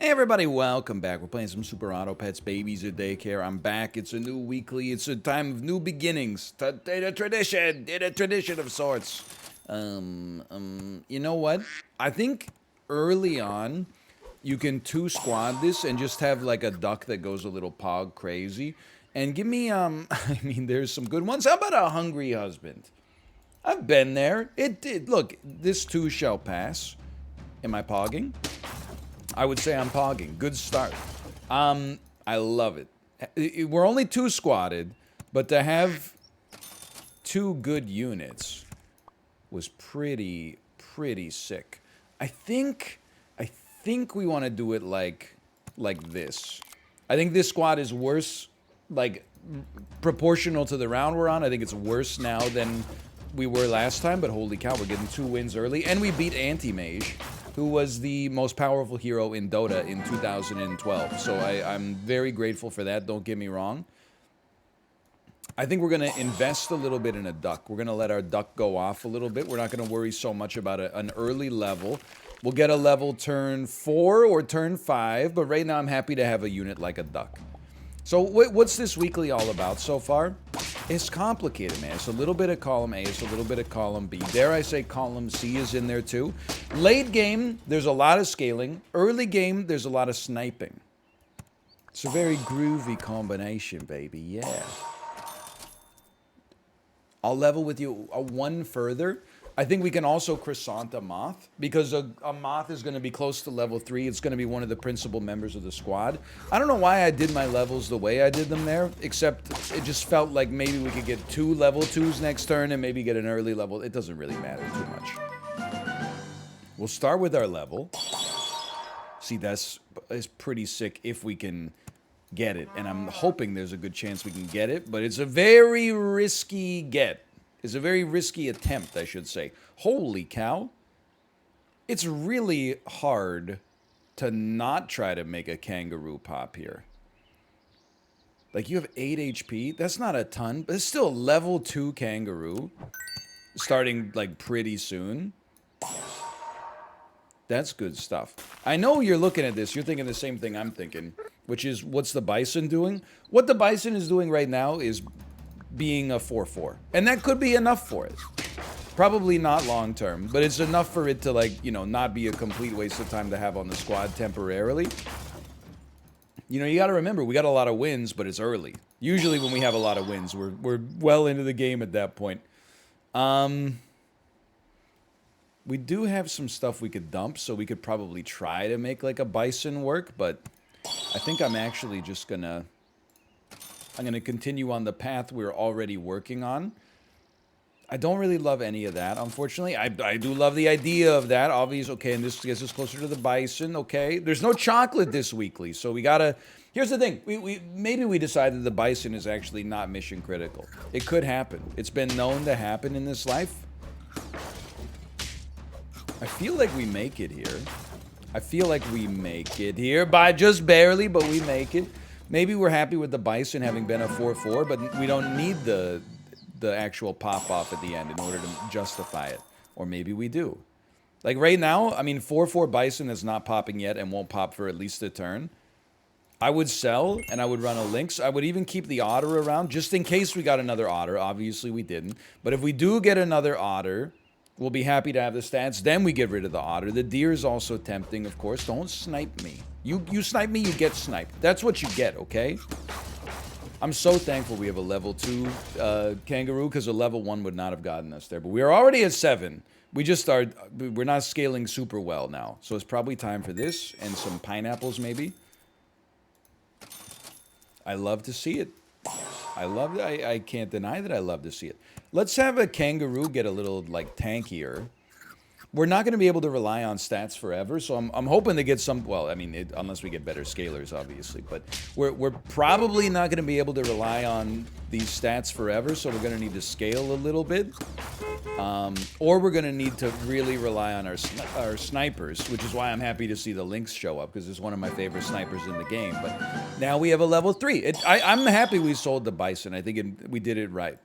Hey everybody, welcome back. We're playing some Super Auto Pets Babies at Daycare. I'm back. It's a new weekly. It's a time of new beginnings. A tradition of sorts. You know what? I think early on, you can two squad this and just have like a duck that goes a little pog crazy. And give me, I mean, there's some good ones. How about a hungry husband? I've been there. It did. Look, this too shall pass. Am I pogging? I would say I'm pogging. Good start. I love it. We're only two squatted, but to have two good units was pretty sick. I think we want to do it like this. I think this squad is worse, like proportional to the round we're on. I think it's worse now than we were last time, but holy cow, we're getting 2 wins early, and we beat Anti-Mage, who was the most powerful hero in Dota in 2012. So I'm very grateful for that, don't get me wrong. I think we're going to invest a little bit in a duck. We're going to let our duck go off a little bit. We're not going to worry so much about an early level. We'll get a level turn 4 or turn 5, but right now I'm happy to have a unit like a duck. So what's this weekly all about so far? It's complicated, man. It's a little bit of column A, it's a little bit of column B. Dare I say column C is in there too. Late game, there's a lot of scaling. Early game, there's a lot of sniping. It's a very groovy combination, baby, yeah. I'll level with you a 1 further. I think we can also croissant a moth, because a moth is going to be close to level 3. It's going to be one of the principal members of the squad. I don't know why I did my levels the way I did them there, except it just felt like maybe we could get 2 level 2s next turn and maybe get an early level. It doesn't really matter too much. We'll start with our level. See, that's pretty sick if we can get it, and I'm hoping there's a good chance we can get it, but it's a very risky get. It's a very risky attempt, I should say. Holy cow. It's really hard to not try to make a kangaroo pop here. Like, you have 8 HP. That's not a ton, but it's still a level 2 kangaroo. Starting, like, pretty soon. That's good stuff. I know you're looking at this. You're thinking the same thing I'm thinking, which is, what's the bison doing? What the bison is doing right now is being a 4-4. And that could be enough for it. Probably not long term, but it's enough for it to, like, you know, not be a complete waste of time to have on the squad temporarily. You know, you got to remember, we got a lot of wins, but it's early. Usually when we have a lot of wins, we're well into the game at that point. We do have some stuff we could dump, so we could probably try to make, like, a bison work, but I think I'm actually just gonna... I'm going to continue on the path we're already working on. I don't really love any of that, unfortunately. I do love the idea of that, obviously. Okay, and this gets us closer to the bison, okay? There's no chocolate this weekly, so we gotta... Here's the thing. Maybe we decided the bison is actually not mission critical. It could happen. It's been known to happen in this life. I feel like we make it here. I feel like we make it here, by just barely, but we make it. Maybe we're happy with the bison having been a 4-4, but we don't need the actual pop-off at the end in order to justify it. Or maybe we do. Like right now, I mean, 4-4 bison is not popping yet and won't pop for at least a turn. I would sell, and I would run a lynx. I would even keep the otter around, just in case we got another otter. Obviously, we didn't. But if we do get another otter, we'll be happy to have the stats. Then we get rid of the otter. The deer is also tempting, of course. Don't snipe me. You snipe me, you get sniped. That's what you get, okay? I'm so thankful we have a level 2 kangaroo, because a level 1 would not have gotten us there. But we are already at 7. We're not scaling super well now. So it's probably time for this and some pineapples, maybe. I love to see it. I can't deny that I love to see it. Let's have a kangaroo get a little, like, tankier. We're not going to be able to rely on stats forever, so I'm hoping to get some... Well, I mean, unless we get better scalers, obviously. But we're probably not going to be able to rely on these stats forever, so we're going to need to scale a little bit. Or we're going to need to really rely on our snipers, which is why I'm happy to see the Lynx show up, because it's one of my favorite snipers in the game. But now we have a level 3. I'm happy we sold the bison. I think we did it right.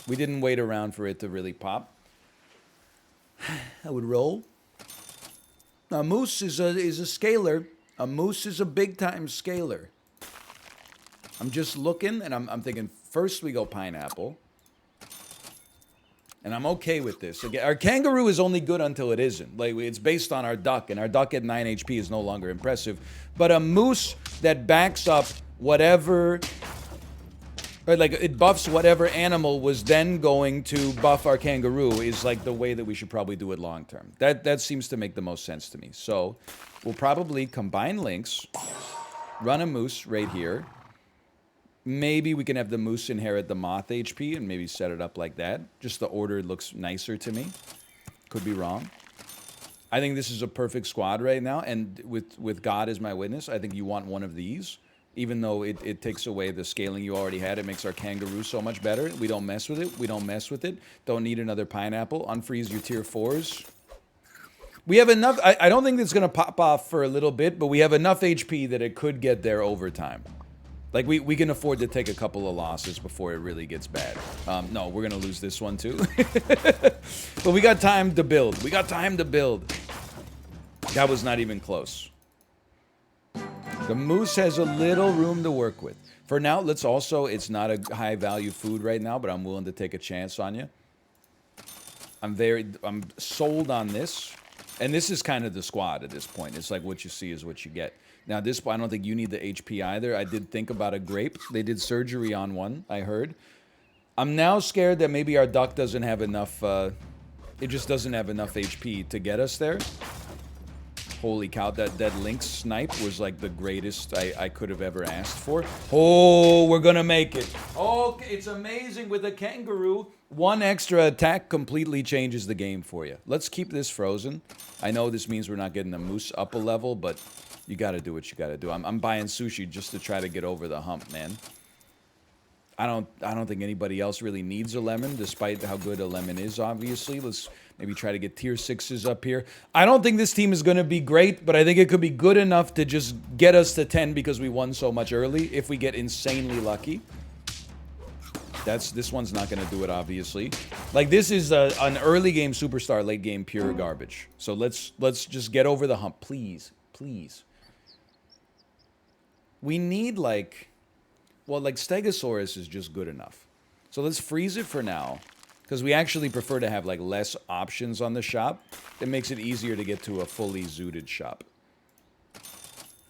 We didn't wait around for it to really pop. I would roll. Moose is a scaler. A moose is a big-time scaler. I'm just looking, and I'm thinking, first we go pineapple. And I'm okay with this. Again, our kangaroo is only good until it isn't. Like, it's based on our duck, and our duck at 9 HP is no longer impressive. But a moose that backs up whatever... Or like, it buffs whatever animal was then going to buff our kangaroo is like the way that we should probably do it long term. That seems to make the most sense to me. So, we'll probably combine links, run a moose right here. Maybe we can have the moose inherit the moth HP and maybe set it up like that. Just the order looks nicer to me. Could be wrong. I think this is a perfect squad right now, and with God as my witness, I think you want one of these. Even though it takes away the scaling you already had, it makes our kangaroo so much better. We don't mess with it. We don't mess with it. Don't need another pineapple. Unfreeze your tier 4s. We have enough... I don't think it's going to pop off for a little bit, but we have enough HP that it could get there over time. Like, we can afford to take a couple of losses before it really gets bad. No, we're going to lose this one too. But we got time to build. We got time to build. That was not even close. The moose has a little room to work with. For now, let's also... It's not a high-value food right now, but I'm willing to take a chance on you. I'm sold on this. And this is kind of the squad at this point. It's like what you see is what you get. Now, this, I don't think you need the HP either. I did think about a grape. They did surgery on one, I heard. I'm now scared that maybe our duck doesn't have enough... it just doesn't have enough HP to get us there. Holy cow, that Lynx snipe was like the greatest I could have ever asked for. Oh, we're gonna make it. Okay, it's amazing with a kangaroo. One extra attack completely changes the game for you. Let's keep this frozen. I know this means we're not getting the moose up a level, but you gotta do what you gotta do. I'm buying sushi just to try to get over the hump, man. I don't think anybody else really needs a lemon, despite how good a lemon is, obviously. Let's maybe try to get tier 6s up here. I don't think this team is going to be great, but I think it could be good enough to just get us to 10 because we won so much early, if we get insanely lucky. This one's not going to do it, obviously. Like, this is an early game superstar, late game pure garbage. So let's just get over the hump, please. Please. We need, like... Well, like, Stegosaurus is just good enough. So let's freeze it for now. Because we actually prefer to have, like, less options on the shop. It makes it easier to get to a fully zooted shop.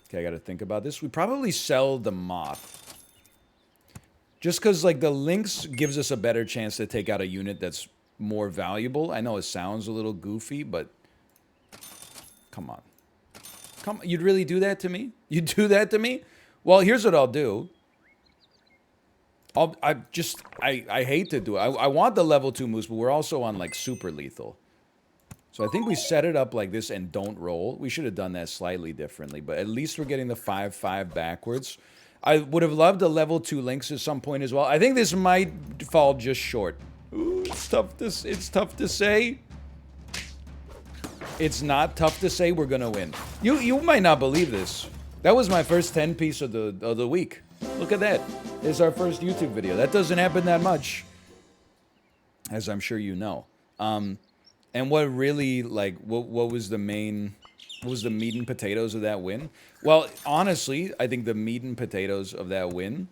Okay, I gotta think about this. We probably sell the moth. Just because, like, the lynx gives us a better chance to take out a unit that's more valuable. I know it sounds a little goofy, but... Come on. You'd really do that to me? You'd do that to me? Well, here's what I'll do. I hate to do it. I want the level 2 moose, but we're also on, like, super lethal. So I think we set it up like this and don't roll. We should have done that slightly differently, but at least we're getting the 5-5 backwards. I would have loved a level 2 lynx at some point as well. I think this might fall just short. Ooh, it's tough to say. It's not tough to say we're gonna win. You might not believe this. That was my first 10 piece of the week. Look at that. It's our first YouTube video. That doesn't happen that much, as I'm sure you know. And what really, like, what was the main, what was the meat and potatoes of that win? Well, honestly, I think the meat and potatoes of that win,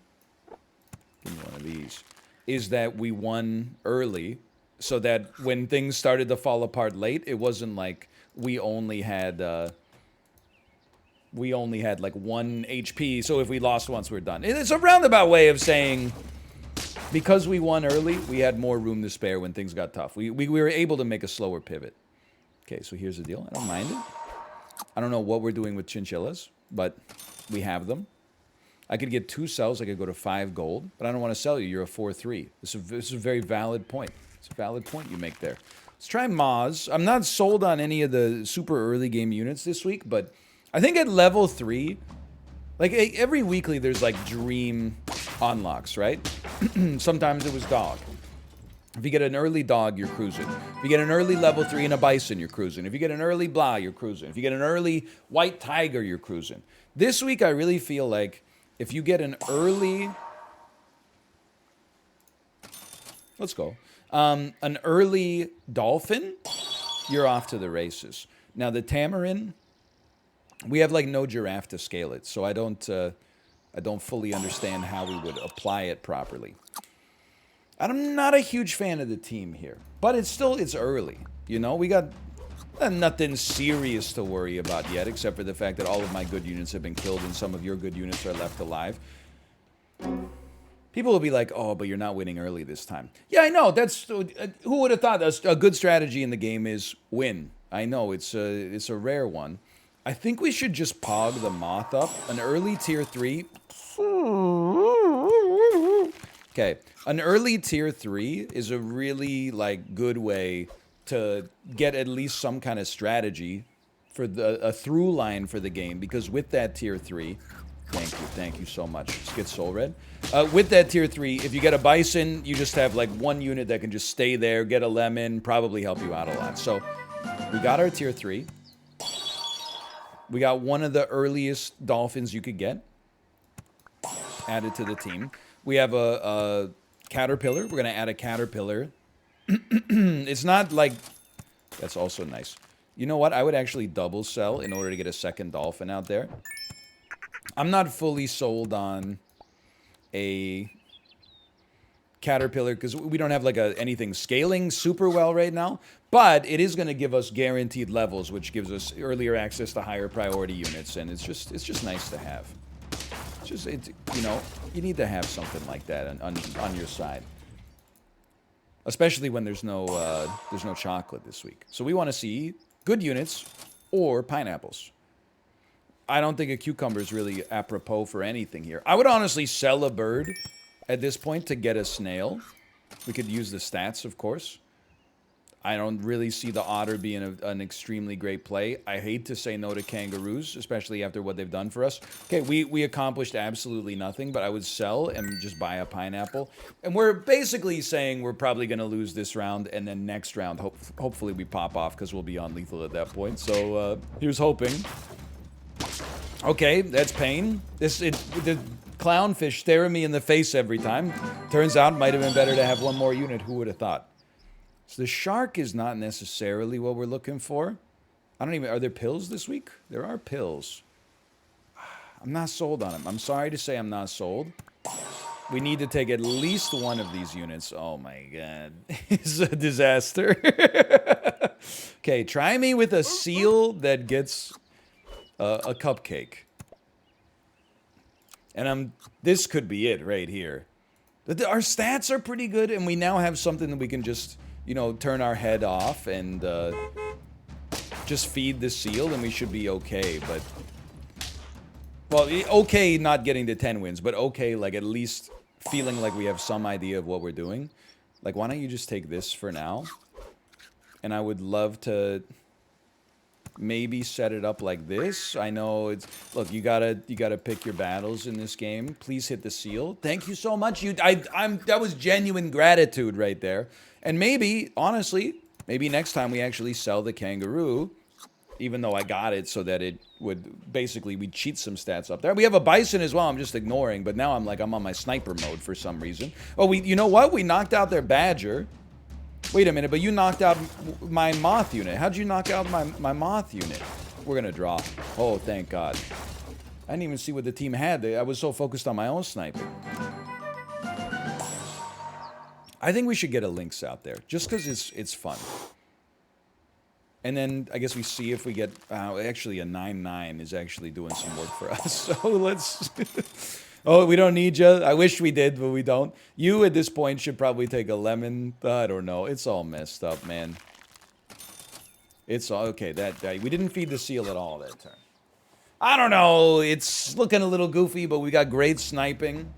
give me one of these, is that we won early, so that when things started to fall apart late, it wasn't like we only had like 1 HP, so if we lost once, we're done. It's a roundabout way of saying, because we won early, we had more room to spare when things got tough. We were able to make a slower pivot. Okay, so here's the deal. I don't mind it. I don't know what we're doing with chinchillas, but we have them. I could get 2 cells. I could go to 5 gold, but I don't want to sell you. You're a 4-3. This is a very valid point. It's a valid point you make there. Let's try Maz. I'm not sold on any of the super early game units this week, but I think at level 3, like every weekly there's like dream unlocks, right? Sometimes it was dog. If you get an early dog, you're cruising. If you get an early level 3 and a bison, you're cruising. If you get an early blah, you're cruising. If you get an early white tiger, you're cruising. This week I really feel like if you get an early... Let's go. An early dolphin, you're off to the races. Now the tamarin... We have like no giraffe to scale it, so I don't fully understand how we would apply it properly. I'm not a huge fan of the team here, but it's early. You know, we got nothing serious to worry about yet, except for the fact that all of my good units have been killed and some of your good units are left alive. People will be like, oh, but you're not winning early this time. Yeah, I know. That's who would have thought a good strategy in the game is win. I know, it's a rare one. I think we should just pog the moth up. An early tier 3. Okay, an early tier 3 is a really, like, good way to get at least some kind of strategy for a through line for the game, because with that tier 3, thank you so much. Just get soul red. With that tier 3, if you get a bison, you just have like one unit that can just stay there, get a lemon, probably help you out a lot. So we got our tier 3. We got one of the earliest dolphins you could get added to the team. We have a caterpillar. We're going to add a caterpillar. It's not like... That's also nice. You know what? I would actually double sell in order to get a second dolphin out there. I'm not fully sold on a caterpillar because we don't have like anything scaling super well right now, but it is going to give us guaranteed levels, which gives us earlier access to higher priority units, and it's just nice to have. You know, you need to have something like that on your side, especially when there's no chocolate this week. So we want to see good units or pineapples. I don't think a cucumber is really apropos for anything here. I would honestly sell a bird at this point to get a snail. We could use the stats, of course. I don't really see the otter being an extremely great play. I hate to say no to kangaroos, especially after what they've done for us. Okay, we accomplished absolutely nothing, but I would sell and just buy a pineapple. And we're basically saying we're probably going to lose this round, and then next round, hopefully we pop off because we'll be on lethal at that point. So here's hoping. Okay, that's pain. The clownfish staring me in the face every time. Turns out it might have been better to have one more unit. Who would have thought? So the shark is not necessarily what we're looking for. Are there pills this week? There are pills. I'm not sold on them. I'm sorry to say I'm not sold. We need to take at least one of these units. Oh my god. It's a disaster. Okay, try me with a seal that gets a cupcake. And this could be it right here. Our stats are pretty good, and we now have something that we can just, you know, turn our head off and just feed the seal, and we should be okay. But, well, okay not getting to 10 wins, but okay, like, at least feeling like we have some idea of what we're doing. Like, why don't you just take this for now? And I would love to maybe set it up like this. I know it's... Look, you gotta pick your battles in this game. Please hit the seal. Thank you so much. That was genuine gratitude right there. And maybe, honestly, maybe next time we actually sell the kangaroo, even though I got it so that it would... Basically, we'd cheat some stats up there. We have a bison as well I'm just ignoring, but now I'm on my sniper mode for some reason. Oh, you know what? We knocked out their badger. Wait a minute, but you knocked out my moth unit. How'd you knock out my moth unit? We're gonna draw. Oh, thank God. I didn't even see what the team had. I was so focused on my own sniping. I think we should get a Lynx out there, just because it's fun. And then I guess we see if we get... actually, a 9-9 is actually doing some work for us. So let's... Oh, we don't need you. I wish we did, but we don't. You, at this point, should probably take a lemon. I don't know. It's all messed up, man. It's all... Okay, we didn't feed the seal at all that turn. I don't know. It's looking a little goofy, but we got great sniping.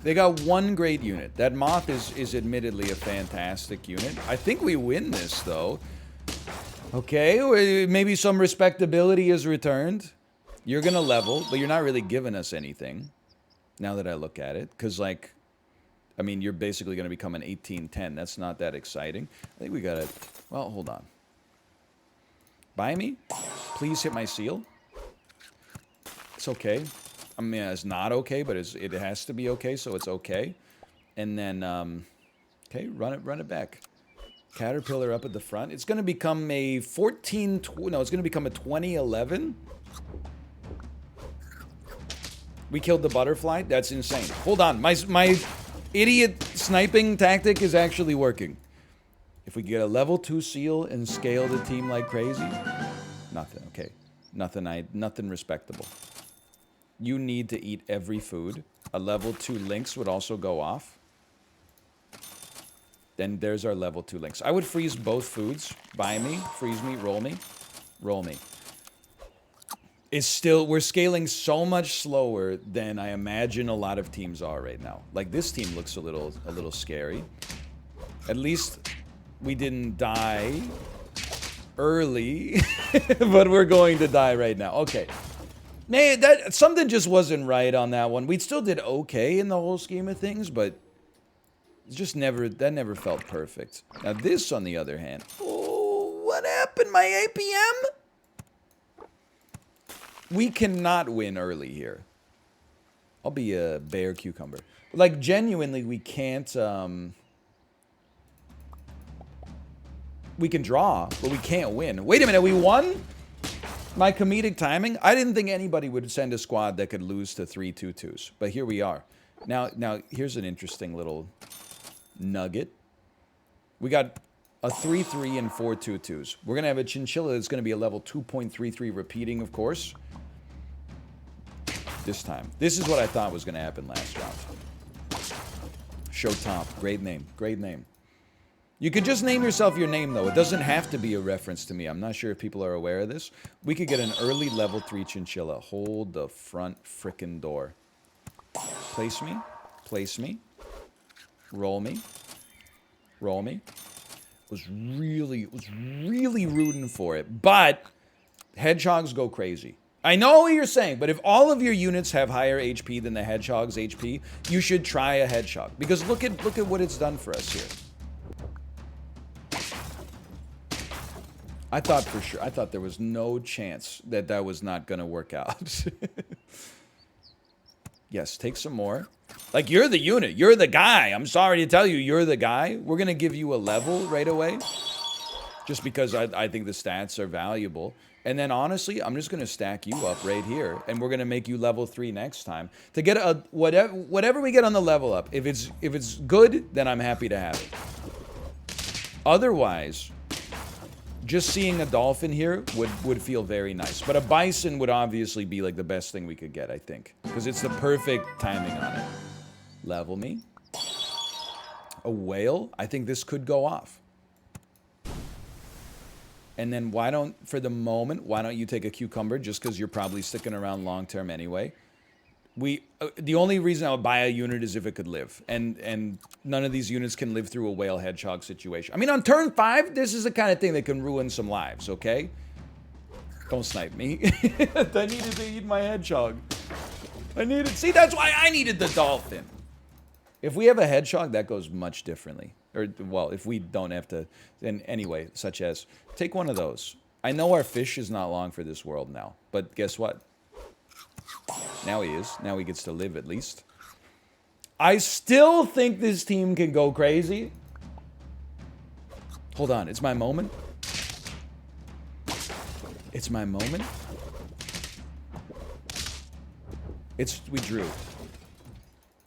They got one great unit. That moth is admittedly a fantastic unit. I think we win this, though. Okay, maybe some respectability is returned. You're going to level, but you're not really giving us anything, now that I look at it. Because, like, I mean, you're basically going to become an 18-10. That's not that exciting. I think we got to... Well, hold on. Buy me? Please hit my seal. It's okay. I mean, it's not okay, but it has to be okay, so it's okay. And then, okay, run it back. Caterpillar up at the front. It's going to become a 14... No, it's going to become a 2011. We killed the butterfly? That's insane. Hold on. My idiot sniping tactic is actually working. If we get a level 2 seal and scale the team like crazy... Nothing. Okay. Nothing respectable. You need to eat every food. A level 2 lynx would also go off. Then there's our level 2 lynx. I would freeze both foods. Buy me, freeze me, roll me. Roll me. It's still, we're scaling so much slower than I imagine a lot of teams are right now. Like, this team looks a little scary. At least we didn't die early, but we're going to die right now. Okay. Man, something just wasn't right on that one. We still did okay in the whole scheme of things, but just that never felt perfect. Now this, on the other hand, oh, what happened? My APM? We cannot win early here. I'll be a bear cucumber. Like, genuinely, we can't, we can draw, but we can't win. Wait a minute, we won? My comedic timing? I didn't think anybody would send a squad that could lose to 3 2-2s, but here we are. Now, here's an interesting little nugget. We got a 3-3 and 4 2-2s. We're going to have a chinchilla that's going to be a level 2.33 repeating, of course. This time. This is what I thought was going to happen last round. Show Top. Great name. Great name. You could just name yourself your name, though. It doesn't have to be a reference to me. I'm not sure if people are aware of this. We could get an early level 3 chinchilla. Hold the front frickin' door. Place me. Place me. Roll me. Roll me. Was really rooting for it. But hedgehogs go crazy. I know what you're saying, but if all of your units have higher HP than the hedgehog's HP, you should try a hedgehog. Because look at what it's done for us here. I thought there was no chance that was not going to work out. Yes, take some more. Like, you're the unit. You're the guy. I'm sorry to tell you, you're the guy. We're going to give you a level right away. Just because I think the stats are valuable. And then, honestly, I'm just going to stack you up right here. And we're going to make you level 3 next time. To get whatever we get on the level up. If it's good, then I'm happy to have it. Otherwise, just seeing a dolphin here would feel very nice. But a bison would obviously be like the best thing we could get, I think. Because it's the perfect timing on it. Level me. A whale? I think this could go off. And then for the moment, why don't you take a cucumber? Just because you're probably sticking around long term anyway. The only reason I would buy a unit is if it could live. And none of these units can live through a whale hedgehog situation. I mean, on turn 5, this is the kind of thing that can ruin some lives, okay? Don't snipe me. I needed to eat my hedgehog. See, that's why I needed the dolphin. If we have a hedgehog, that goes much differently. Or, well, if we don't have to, then anyway, such as, take one of those. I know our fish is not long for this world now, but guess what? Now he is. Now he gets to live at least. I still think this team can go crazy. Hold on, it's my moment. It's my moment. We drew.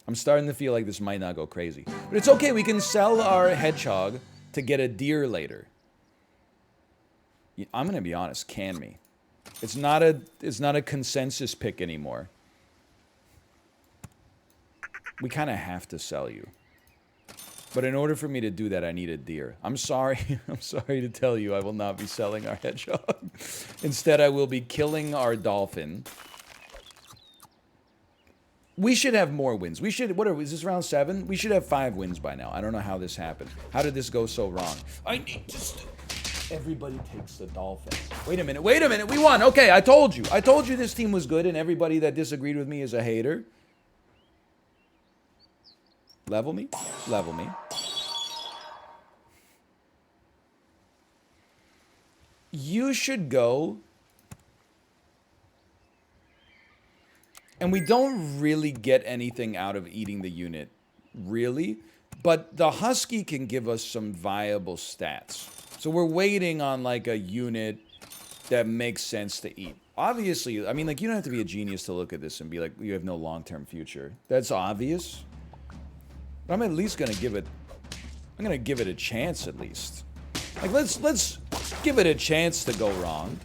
I'm starting to feel like this might not go crazy. But it's okay, we can sell our hedgehog to get a deer later. I'm gonna be honest, can me. It's not a consensus pick anymore. We kind of have to sell you. But in order for me to do that, I need a deer. I'm sorry. I'm sorry to tell you, I will not be selling our hedgehog. Instead, I will be killing our dolphin. We should have more wins. We should, is this round 7? We should have 5 wins by now. I don't know how this happened. How did this go so wrong? Everybody takes the dolphin. Wait a minute, we won. Okay, I told you. I told you this team was good and everybody that disagreed with me is a hater. Level me. Level me. You should go. And we don't really get anything out of eating the unit, really. But the Husky can give us some viable stats. So we're waiting on like a unit that makes sense to eat. Obviously, I mean, like, you don't have to be a genius to look at this and be like, you have no long-term future. That's obvious. But I'm at least gonna give it, I'm gonna give it a chance at least. Like, let's give it a chance to go wrong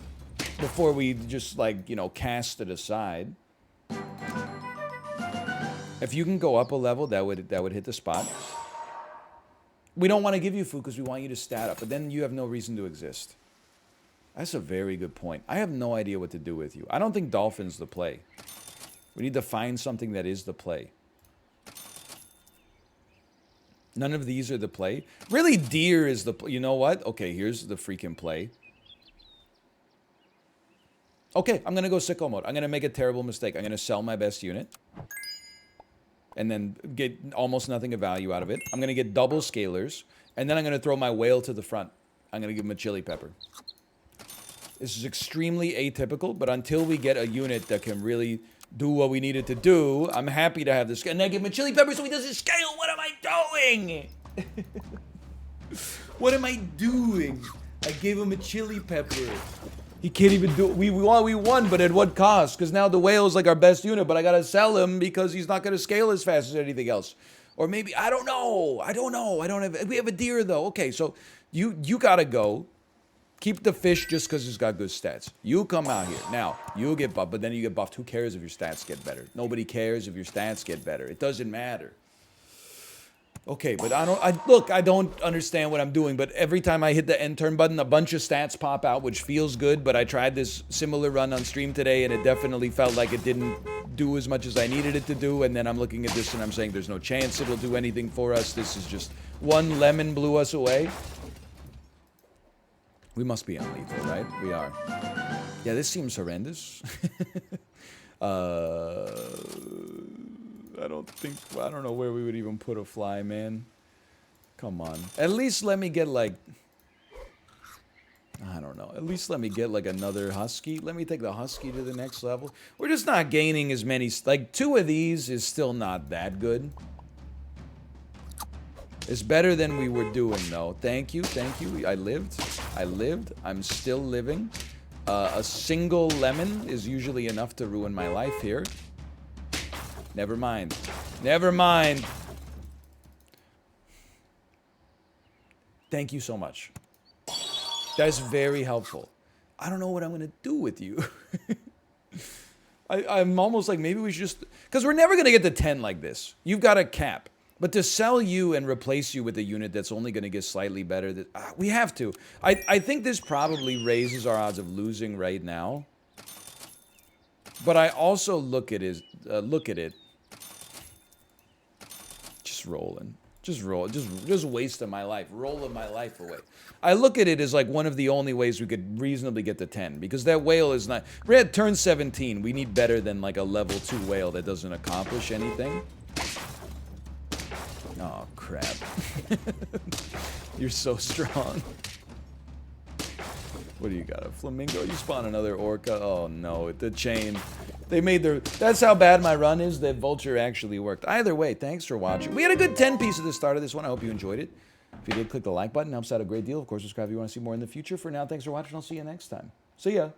before we just, like, you know, cast it aside. If you can go up a level, that would hit the spot. We don't want to give you food because we want you to stat up, but then you have no reason to exist. That's a very good point. I have no idea what to do with you. I don't think dolphin's the play. We need to find something that is the play. None of these are the play. Really, deer is the play. You know what? Okay, here's the freaking play. Okay, I'm going to go sicko mode. I'm going to make a terrible mistake. I'm going to sell my best unit. And then get almost nothing of value out of it. I'm going to get double scalers. And then I'm going to throw my whale to the front. I'm going to give him a chili pepper. This is extremely atypical, but until we get a unit that can really do what we need it to do, I'm happy to have this. And then give him a chili pepper so he doesn't scale. What am I doing? What am I doing? I gave him a chili pepper. He can't even do it. We won, but at what cost? Because now the whale is like our best unit, but I gotta sell him because he's not gonna scale as fast as anything else. Or maybe, I don't know. I don't have, we have a deer though. Okay, so you gotta go. Keep the fish just because he's got good stats. You come out here. Now, you'll get buffed, but then you get buffed. Who cares if your stats get better? Nobody cares if your stats get better. It doesn't matter. Okay, but I don't understand what I'm doing, but every time I hit the end turn button, a bunch of stats pop out, which feels good, but I tried this similar run on stream today, and it definitely felt like it didn't do as much as I needed it to do, and then I'm looking at this and I'm saying there's no chance it'll do anything for us. This is just one lemon blew us away. We must be on lethal, right? We are. Yeah, this seems horrendous. I don't know where we would even put a fly, man. Come on. At least let me get, like, I don't know. At least let me get, like, another Husky. Let me take the Husky to the next level. We're just not gaining as many, like, 2 of these is still not that good. It's better than we were doing, though. Thank you, thank you. I lived. I'm still living. A single lemon is usually enough to ruin my life here. Never mind. Never mind. Thank you so much. That's very helpful. I don't know what I'm going to do with you. I'm almost like maybe we should just... Because we're never going to get to 10 like this. You've got a cap. But to sell you and replace you with a unit that's only going to get slightly better, we have to. I think this probably raises our odds of losing right now. But I also look at it. Just rolling. Just roll. Just wasting my life. Rolling my life away. I look at it as like one of the only ways we could reasonably get to 10. Because that whale is not... We're at turn 17. We need better than like a level 2 whale that doesn't accomplish anything. Oh, crap. You're so strong. What do you got? A flamingo? You spawn another orca? Oh, no. The chain. They made their... That's how bad my run is. That vulture actually worked. Either way, thanks for watching. We had a good 10 piece at the start of this one. I hope you enjoyed it. If you did, click the like button. It helps out a great deal. Of course, subscribe if you want to see more in the future. For now, thanks for watching. I'll see you next time. See ya.